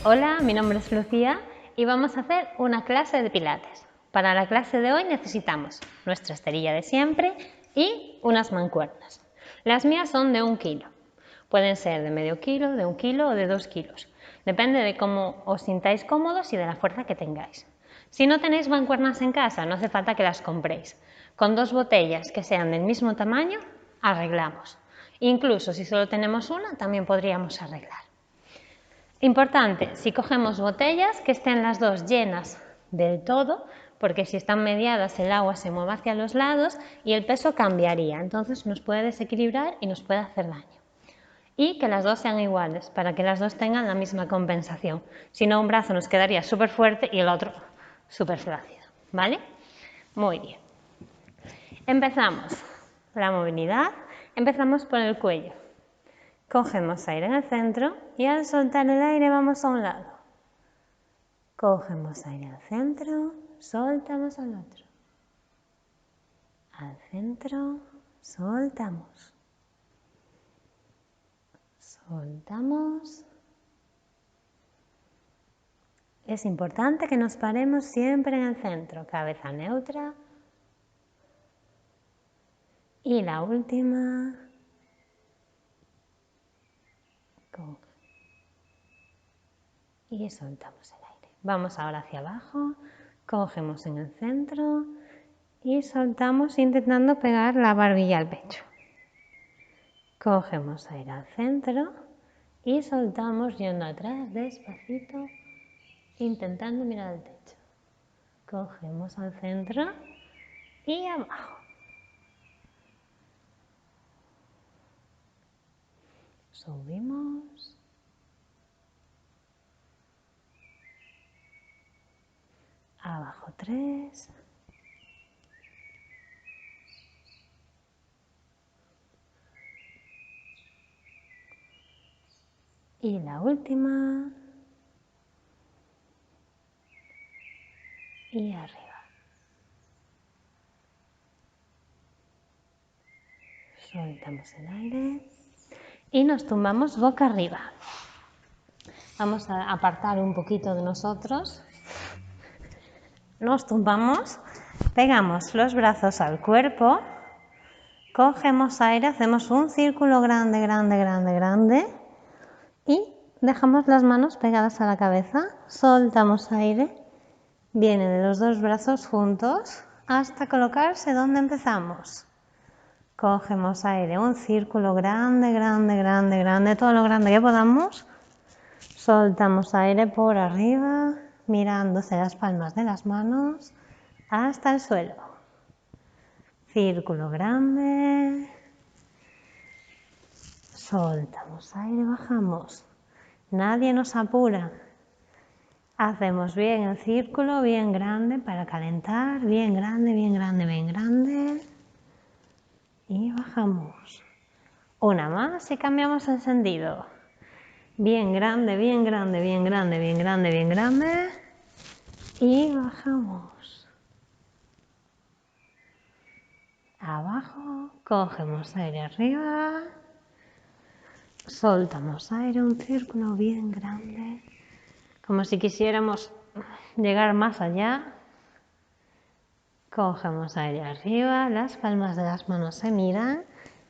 Hola, mi nombre es Lucía y vamos a hacer una clase de pilates. Para la clase de hoy necesitamos nuestra esterilla de siempre y unas mancuernas. Las mías son de 1 kilo. Pueden ser de medio kilo, de 1 kilo o de 2 kilos. Depende de cómo os sintáis cómodos y de la fuerza que tengáis. Si no tenéis mancuernas en casa, no hace falta que las compréis. Con 2 botellas que sean del mismo tamaño, arreglamos. Incluso si solo tenemos una, también podríamos arreglar. Importante, si cogemos botellas, que estén las dos llenas del todo, porque si están mediadas el agua se mueve hacia los lados y el peso cambiaría, entonces nos puede desequilibrar y nos puede hacer daño. Y que las dos sean iguales, para que las dos tengan la misma compensación. Si no, un brazo nos quedaría súper fuerte y el otro súper flácido, ¿vale? Muy bien. Empezamos la movilidad, empezamos por el cuello. Cogemos aire en el centro y al soltar el aire vamos a un lado. Cogemos aire al centro, soltamos al otro. Al centro, soltamos. Soltamos. Es importante que nos paremos siempre en el centro, cabeza neutra. Y la última. Y soltamos el aire. Vamos ahora hacia abajo, cogemos en el centro y soltamos intentando pegar la barbilla al pecho. Cogemos aire al centro y soltamos yendo atrás despacito, intentando mirar al techo. Cogemos al centro y abajo. Subimos. Abajo 3. Y la última. Y arriba. Soltamos el aire y nos tumbamos boca arriba. Vamos a apartar un poquito de nosotros. Nos tumbamos, pegamos los brazos al cuerpo, cogemos aire, hacemos un círculo grande, grande, grande, grande y dejamos las manos pegadas a la cabeza, soltamos aire, viene de los dos brazos juntos hasta colocarse donde empezamos. Cogemos aire, un círculo grande, grande, grande, grande, todo lo grande que podamos. Soltamos aire por arriba, mirándose las palmas de las manos hasta el suelo. Círculo grande. Soltamos aire, bajamos. Nadie nos apura. Hacemos bien el círculo, bien grande para calentar, bien grande, bien grande, bien grande. Y bajamos. Una más y cambiamos el sentido. Bien grande, bien grande, bien grande, bien grande, bien grande. Y bajamos. Abajo, cogemos aire arriba. Soltamos aire, un círculo bien grande. Como si quisiéramos llegar más allá. Cogemos aire arriba, las palmas de las manos se miran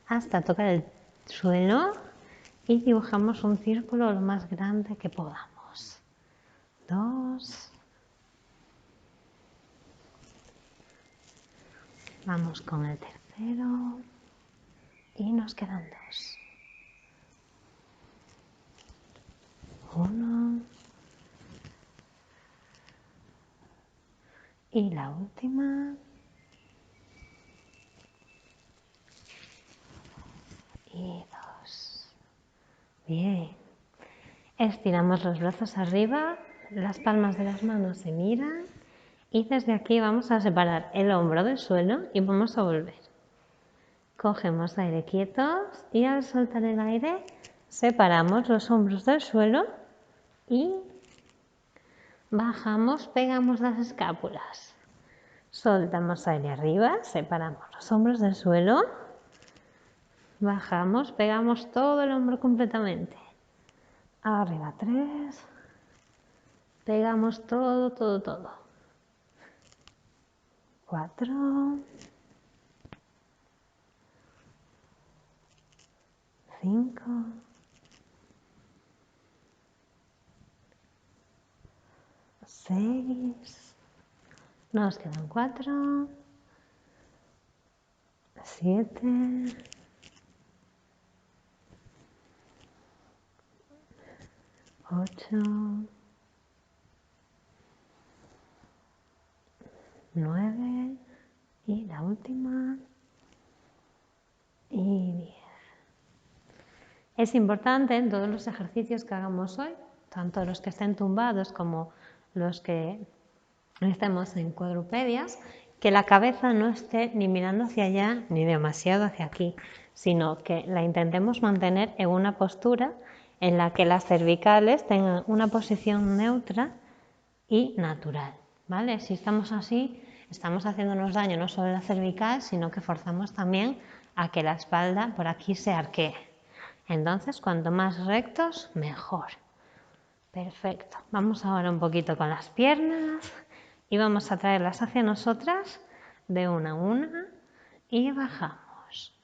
hasta tocar el suelo. Y dibujamos un círculo lo más grande que podamos. 2. Vamos con el tercero. Y nos quedan 2. 1. Y la última. Y 2. Bien. Estiramos los brazos arriba, las palmas de las manos se miran y desde aquí vamos a separar el hombro del suelo y vamos a volver. Cogemos aire quietos y al soltar el aire separamos los hombros del suelo y bajamos, pegamos las escápulas. Soltamos aire arriba, separamos los hombros del suelo, bajamos, pegamos todo el hombro completamente. Arriba 3, Pegamos todo, todo, todo. 4, 5, 6, nos quedan 4, 7, 8, 9 y la última y 10. Es importante en todos los ejercicios que hagamos hoy, tanto los que estén tumbados como los que estemos en cuadrupedias, que la cabeza no esté ni mirando hacia allá ni demasiado hacia aquí, sino que la intentemos mantener en una postura en la que las cervicales tengan una posición neutra y natural, ¿vale? Si estamos así, estamos haciéndonos daño no solo en la cervical, sino que forzamos también a que la espalda por aquí se arquee. Entonces, cuanto más rectos, mejor. Perfecto. Vamos ahora un poquito con las piernas y vamos a traerlas hacia nosotras de una a una y bajamos.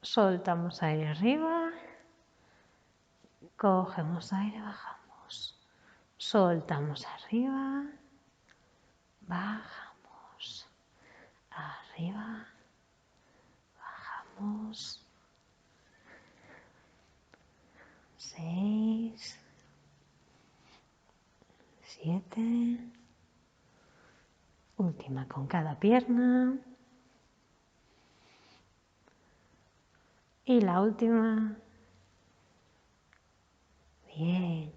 Soltamos aire arriba, cogemos aire, bajamos. Soltamos arriba, bajamos. Arriba, bajamos. 6, 7, última con cada pierna y la última. Bien,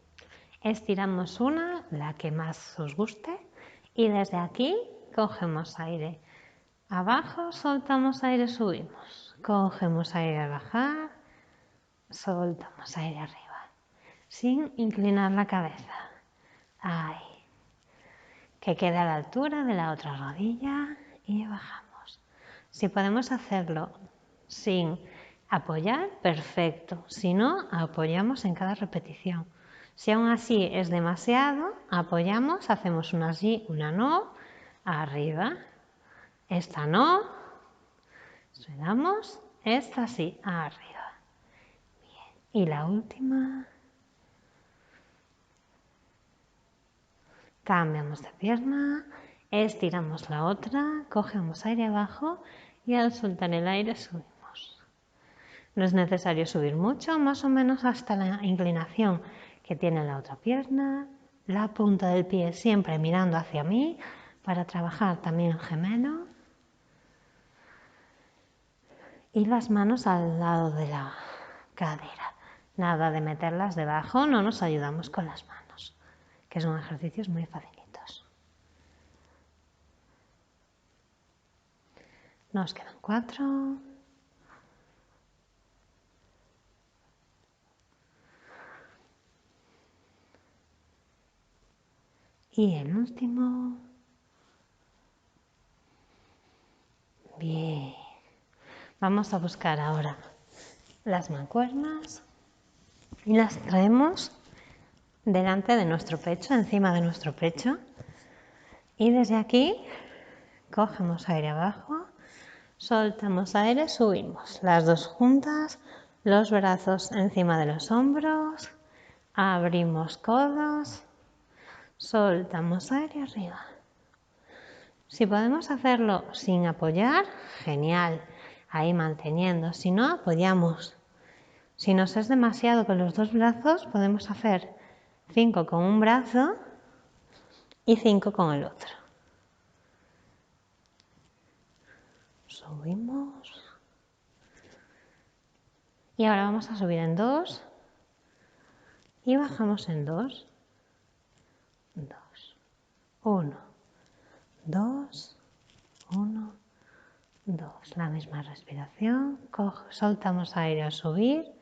estiramos una, la que más os guste, y desde aquí cogemos aire. Abajo, soltamos aire, subimos. Cogemos aire al bajar, soltamos aire arriba, sin inclinar la cabeza. Ahí. Que quede a la altura de la otra rodilla y bajamos. Si podemos hacerlo sin apoyar, perfecto. Si no, apoyamos en cada repetición. Si aún así es demasiado, apoyamos, hacemos una sí, una no, arriba. Esta no, sueltamos, esta sí, arriba. Bien. Y la última. Cambiamos de pierna, estiramos la otra, cogemos aire abajo y al soltar el aire subimos. No es necesario subir mucho, más o menos hasta la inclinación que tiene la otra pierna, la punta del pie siempre mirando hacia mí para trabajar también el gemelo y las manos al lado de la cadera. Nada de meterlas debajo, no nos ayudamos con las manos, que son ejercicios muy facilitos. Nos quedan 4. Y el último. Bien. Vamos a buscar ahora las mancuernas y las traemos delante de nuestro pecho, encima de nuestro pecho. Y desde aquí cogemos aire abajo, soltamos aire, subimos. Las dos juntas, los brazos encima de los hombros, abrimos codos, soltamos aire arriba. Si podemos hacerlo sin apoyar, genial, ahí manteniendo. Si no, apoyamos. Si nos es demasiado con los dos brazos, podemos hacer 5 con un brazo y 5 con el otro. Subimos. Y ahora vamos a subir en 2 y bajamos en 2. 2, 1, 2, 1, 2. La misma respiración. Soltamos aire al subir.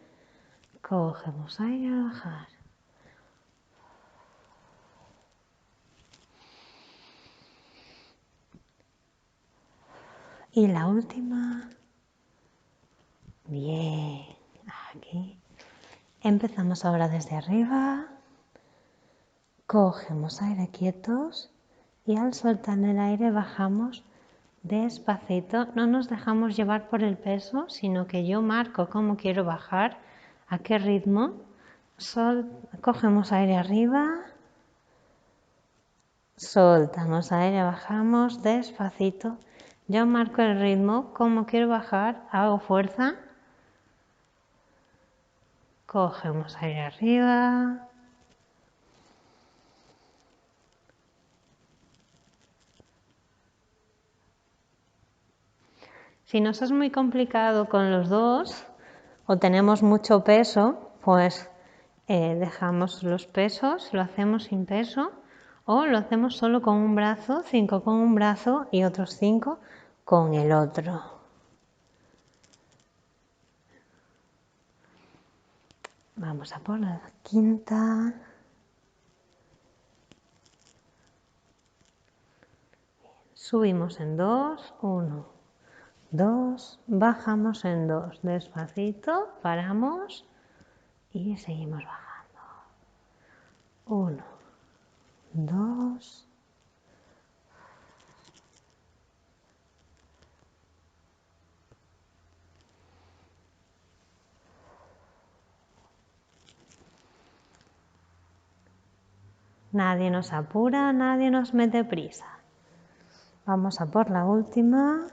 Cogemos aire al bajar. Y la última. Bien. Aquí. Empezamos ahora desde arriba. Cogemos aire quietos y al soltar el aire bajamos despacito. No nos dejamos llevar por el peso, sino que yo marco cómo quiero bajar, a qué ritmo. Cogemos aire arriba, soltamos aire, bajamos despacito. Yo marco el ritmo, cómo quiero bajar, hago fuerza. Cogemos aire arriba. Si nos es muy complicado con los dos o tenemos mucho peso, pues dejamos los pesos, lo hacemos sin peso o lo hacemos solo con un brazo, 5 con un brazo y otros 5 con el otro. Vamos a por la quinta. Subimos en 2, 1, 2, bajamos en 2, despacito, paramos y seguimos bajando. 1, 2, nadie nos apura, nadie nos mete prisa. Vamos a por la última.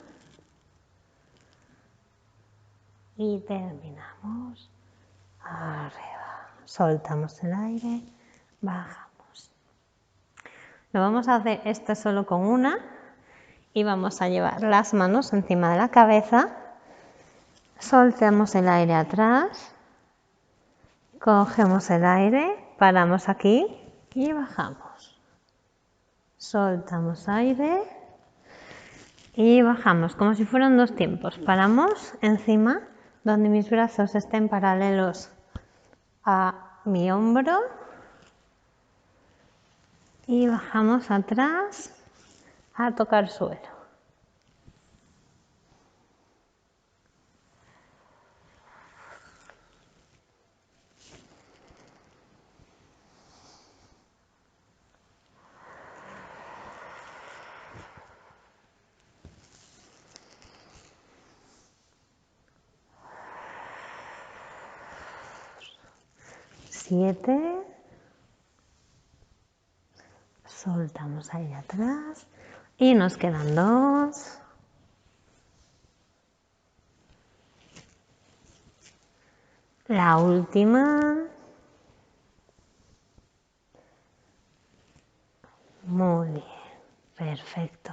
Y terminamos. Arriba. Soltamos el aire. Bajamos. Lo vamos a hacer esto solo con una. Y vamos a llevar las manos encima de la cabeza. Soltamos el aire atrás. Cogemos el aire. Paramos aquí. Y bajamos. Soltamos aire. Y bajamos como si fueran dos tiempos. Paramos encima donde mis brazos estén paralelos a mi hombro. Y bajamos atrás a tocar suelo. Siete. Soltamos aire atrás y nos quedan 2. La última. Muy bien, perfecto.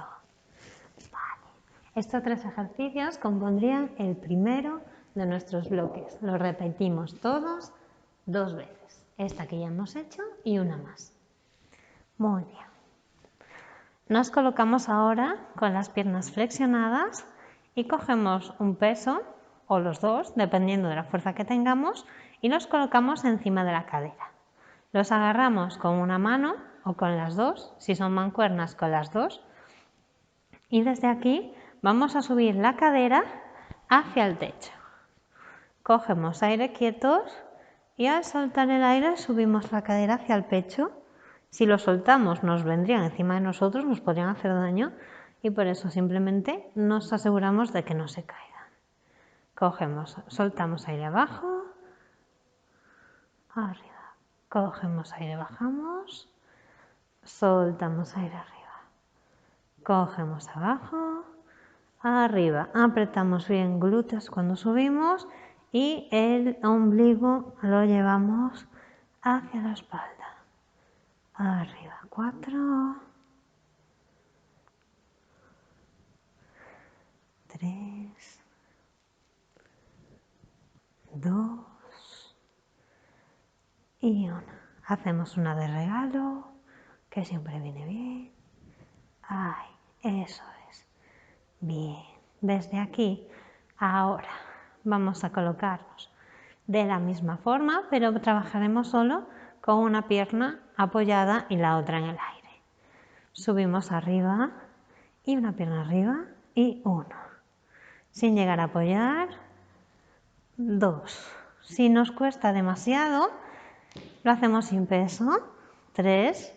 Vale. Estos 3 ejercicios compondrían el primero de nuestros bloques. Lo repetimos todos 2 veces. Esta que ya hemos hecho y una más. Muy bien. Nos colocamos ahora con las piernas flexionadas y cogemos un peso o los dos, dependiendo de la fuerza que tengamos, y los colocamos encima de la cadera. Los agarramos con una mano o con las dos, si son mancuernas con las dos, y desde aquí vamos a subir la cadera hacia el techo. Cogemos aire quietos y al soltar el aire subimos la cadera hacia el pecho. Si lo soltamos nos vendrían encima de nosotros, nos podrían hacer daño y por eso simplemente nos aseguramos de que no se caigan. Cogemos, soltamos aire abajo, arriba, cogemos aire, bajamos, soltamos aire arriba, cogemos abajo, arriba, apretamos bien glúteos cuando subimos y el ombligo lo llevamos hacia la espalda. Arriba, 4, 3, 2 y 1. Hacemos una de regalo, que siempre viene bien. Ay, eso es. Bien. Desde aquí, ahora, vamos a colocarnos de la misma forma, pero trabajaremos solo con una pierna apoyada y la otra en el aire. Subimos arriba y una pierna arriba y 1. Sin llegar a apoyar, 2. Si nos cuesta demasiado, lo hacemos sin peso, 3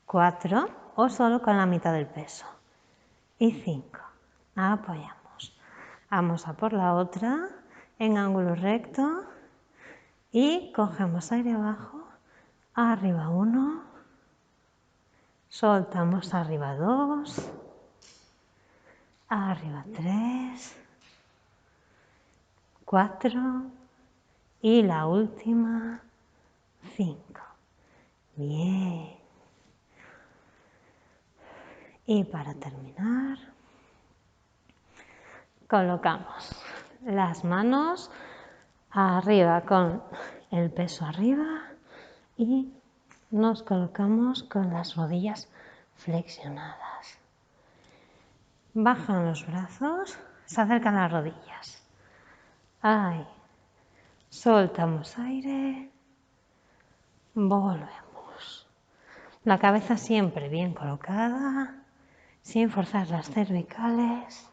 4 o solo con la mitad del peso. Y 5. Apoyamos. Vamos a por la otra en ángulo recto y cogemos aire abajo. Arriba 1. Soltamos arriba 2. Arriba 3. 4. Y la última 5. Bien. Y para terminar, colocamos las manos arriba con el peso arriba y nos colocamos con las rodillas flexionadas. Bajan los brazos, se acercan las rodillas. Ahí. Soltamos aire. Volvemos. La cabeza siempre bien colocada, sin forzar las cervicales.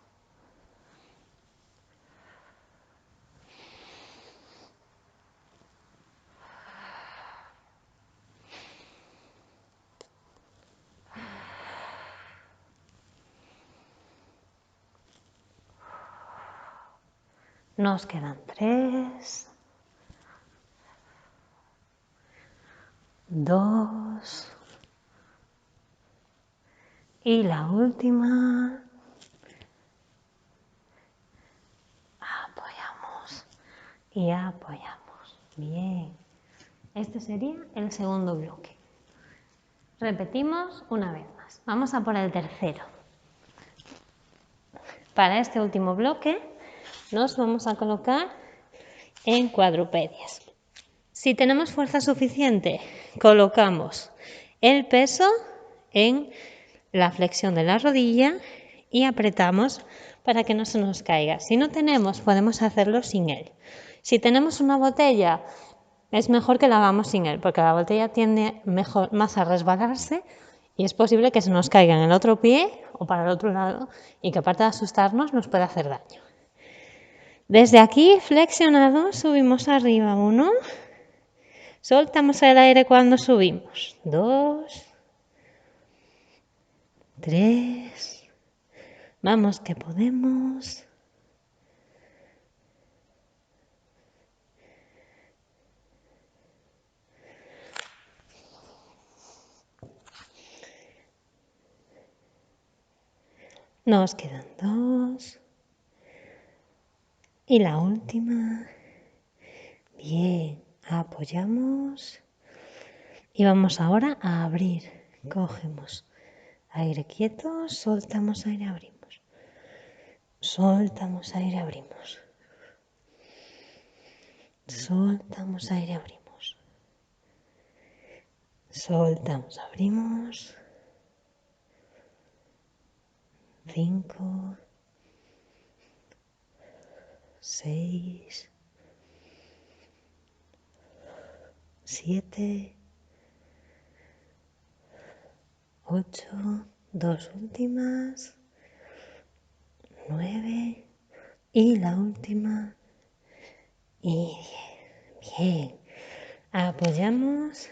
Nos quedan 3, 2 y la última. Apoyamos y apoyamos. Bien. Este sería el segundo bloque. Repetimos una vez más. Vamos a por el tercero. Para este último bloque nos vamos a colocar en cuadrupedias. Si tenemos fuerza suficiente, colocamos el peso en la flexión de la rodilla y apretamos para que no se nos caiga. Si no tenemos, podemos hacerlo sin él. Si tenemos una botella, es mejor que la hagamos sin él, porque la botella tiende más a resbalarse y es posible que se nos caiga en el otro pie o para el otro lado y que aparte de asustarnos nos pueda hacer daño. Desde aquí, flexionados, subimos arriba 1. Soltamos el aire cuando subimos. 2, 3. Vamos que podemos. 2. Nos quedan 2. Y la última. Bien, apoyamos. Y vamos ahora a abrir. Cogemos aire quieto, soltamos aire, abrimos. Soltamos aire, abrimos. Soltamos aire, abrimos. Soltamos, abrimos. 5, 6, 7, 8, 2 últimas, 9 y la última y 10. Bien, apoyamos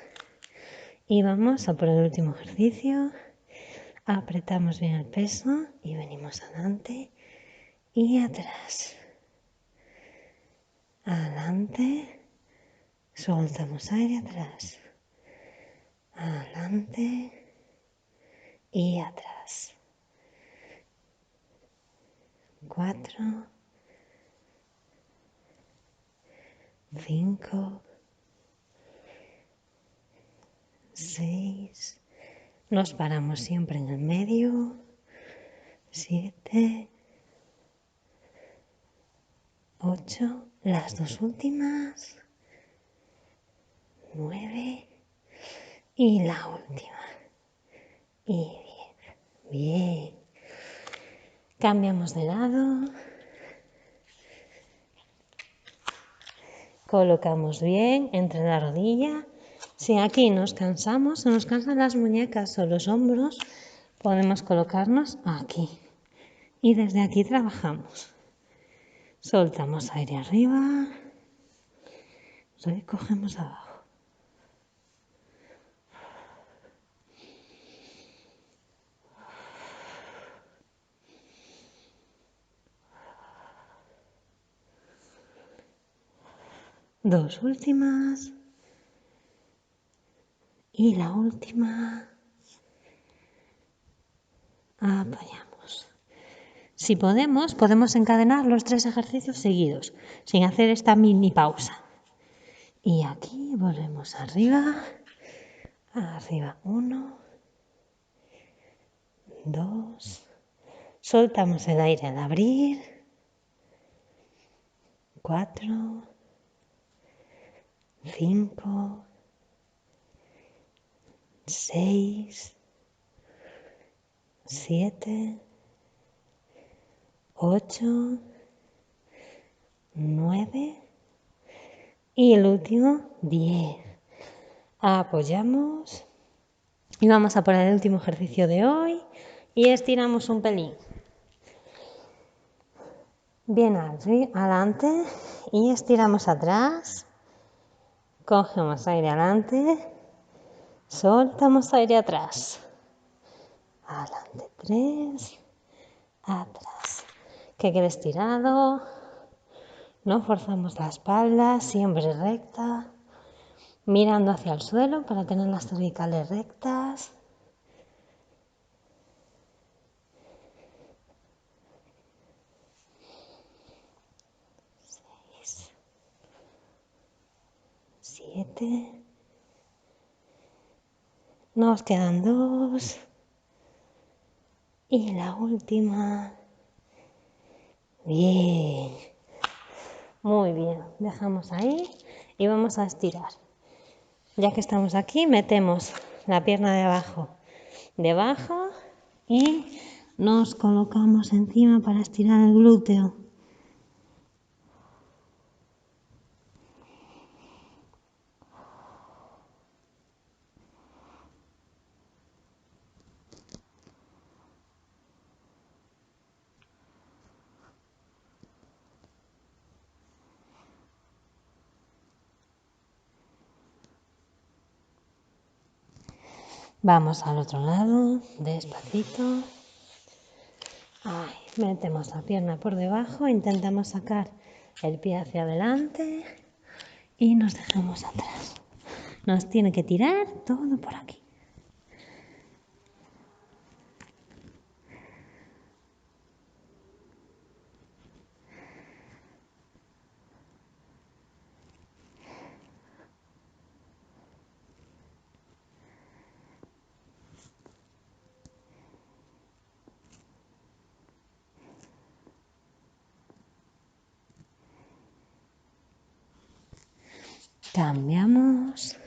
y vamos a por el último ejercicio. Apretamos bien el peso y venimos adelante y atrás. Adelante, soltamos aire, atrás. Adelante y atrás. 4, 5, 6. Nos paramos siempre en el medio. 7, 8. Las dos últimas. 9 y la última. Y 10. Bien. Cambiamos de lado. Colocamos bien entre la rodilla. Si aquí nos cansamos, se nos cansan las muñecas o los hombros, podemos colocarnos aquí. Y desde aquí trabajamos. Soltamos aire arriba. Recogemos abajo. Dos últimas. Y la última. Apoyamos. Si podemos encadenar los 3 ejercicios seguidos, sin hacer esta mini pausa. Y aquí volvemos arriba. Arriba, 1, 2. Soltamos el aire al abrir. 4, 5, 6, 7, 8, 9 y el último 10. Apoyamos y vamos a poner el último ejercicio de hoy y estiramos un pelín. Bien adelante y estiramos atrás. Cogemos aire adelante, soltamos aire atrás. Adelante 3, atrás. Que quede estirado. No forzamos la espalda, siempre recta. Mirando hacia el suelo para tener las cervicales rectas. 6, 7. Nos quedan 2. Y la última. Bien. Muy bien. Dejamos ahí y vamos a estirar. Ya que estamos aquí, metemos la pierna de abajo debajo y nos colocamos encima para estirar el glúteo. Vamos al otro lado, despacito. Ahí, metemos la pierna por debajo, intentamos sacar el pie hacia adelante y nos dejamos atrás. Nos tiene que tirar todo por aquí. Cambiamos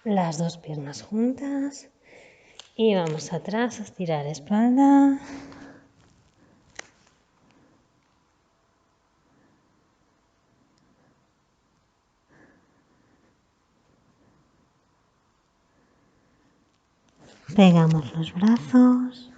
las dos piernas juntas y vamos atrás a estirar espalda. Pegamos los brazos.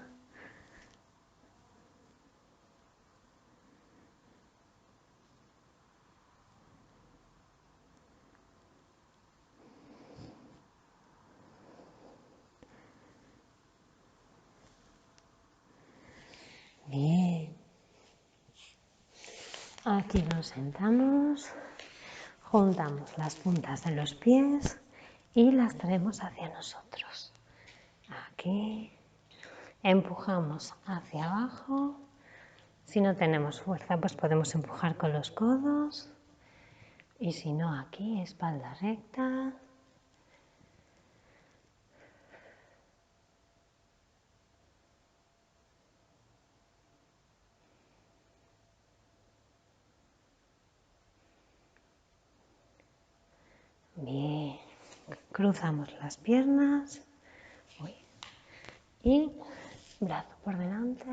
Bien. Aquí nos sentamos, juntamos las puntas de los pies y las traemos hacia nosotros. Aquí empujamos hacia abajo. Si no tenemos fuerza, pues podemos empujar con los codos. Y si no, aquí, espalda recta. Bien. Cruzamos las piernas. Y brazo por delante.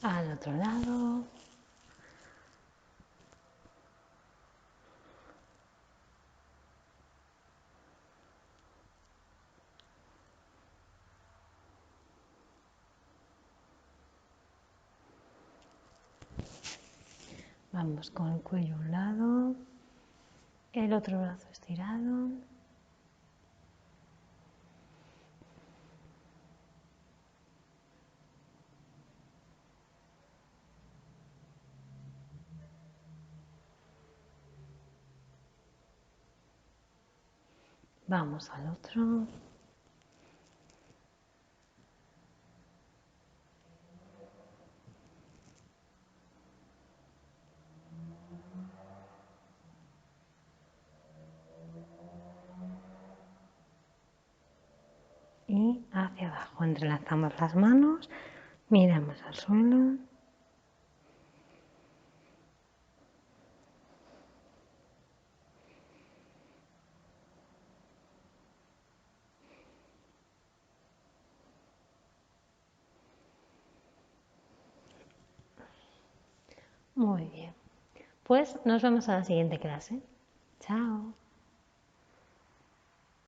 Al otro lado. Vamos con el cuello a un lado El otro brazo estirado. Vamos al otro. Y hacia abajo. Entrelazamos las manos, miramos al suelo. Muy bien. Pues nos vemos en la siguiente clase. Chao.